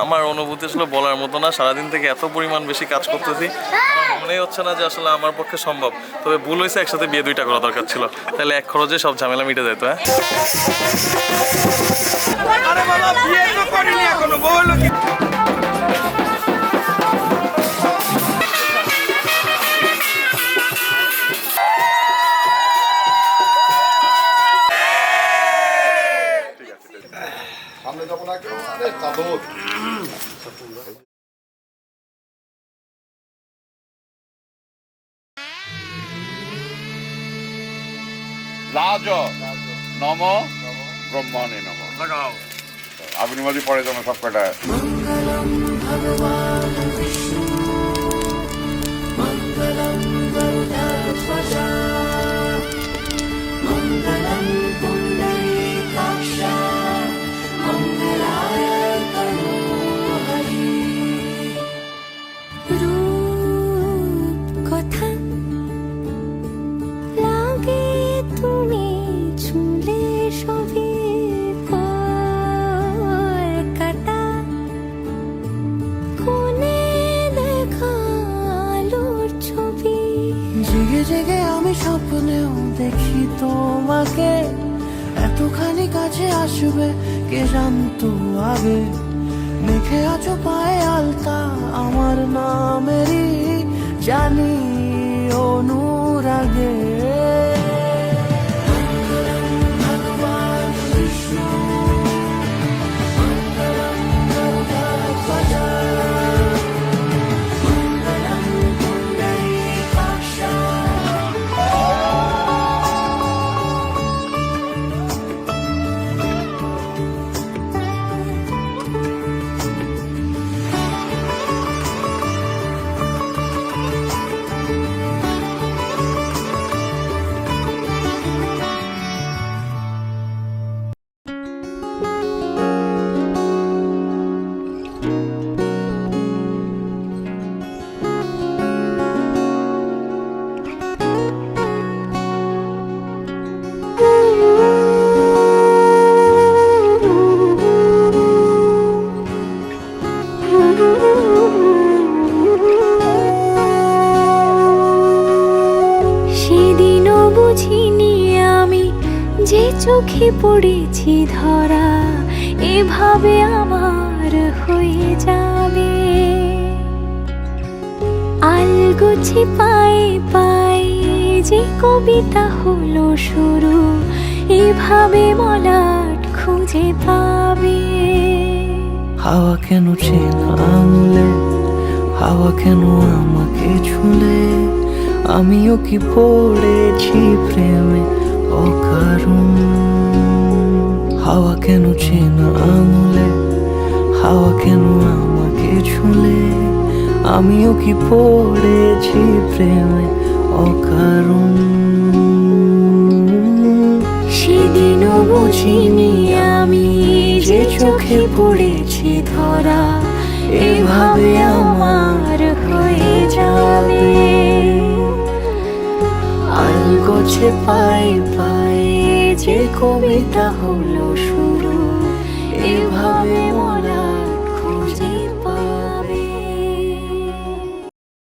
আমার অনুভূতি আসলে বলার মতো না। সারাদিন থেকে এত পরিমাণ বেশি কাজ করতেছি, আমার মনেই হচ্ছে না যে আসলে আমার পক্ষে সম্ভব। তবে ভুল হয়েছে, একসাথে বিয়ে দুইটা করা দরকার ছিল, তাহলে এক খরচে সব ঝামেলা মিটে যেত। হ্যাঁ, সামনে যাবো না কেউ, আরে চাদর রাজ নম ব্রহ্মণে নম। আপনি মাঝে পড়ে যাবেন সব কটা। মঙ্গলম ভগবান বিষ্ণু মঙ্গলম গরুড়ধ্বজ মঙ্গলম পুণ্ডরীকাক্ষ মঙ্গলায় তনূহরি। রূপ কথা লাগে তুমি ছুঁলে সবই কলকাতা, কোনে দেখা আলোর ছবি। জেগে জেগে আমি স্বপ্নেও দেখি তোমাকে, এতখানি কাছে আসবে কে জানতো আগে। লিখে আছো পায়ে আলতা আমার নামেরই, জানি অনুরাগে। মঙ্গলম ভগবান বিষ্ণু মঙ্গলম গরুড়ধ্বজ মঙ্গলম পুণ্ডরীকাক্ষ। সেদিনও বুঝিনি আমি যে চোখে পড়েছি ধরা, এভাবে আমার হয়ে যাবে। আলগোছে পায়ে পায়ে যে কবিতা হলো শুরু, এভাবে মলাট খুঁজে পাবে। হাওয়া কেন চেনা আঙুলে, হাওয়া কেন আমাকে ছুলে, আমিও কি পড়েছি প্রেমে অকারণ। হাওয়া কেন চেনা আঙুলে, হাওয়া কেন আমাকে ছুলে, আমিও কি পড়েছি প্রেমে অকারণ। সেদিনও বুঝিনি আমি যে চোখে পড়েছি ধরা, এভাবে আমার হয়ে যাবে। আলগোছে পায়ে পায়ে যে কবিতা হলো শুরু,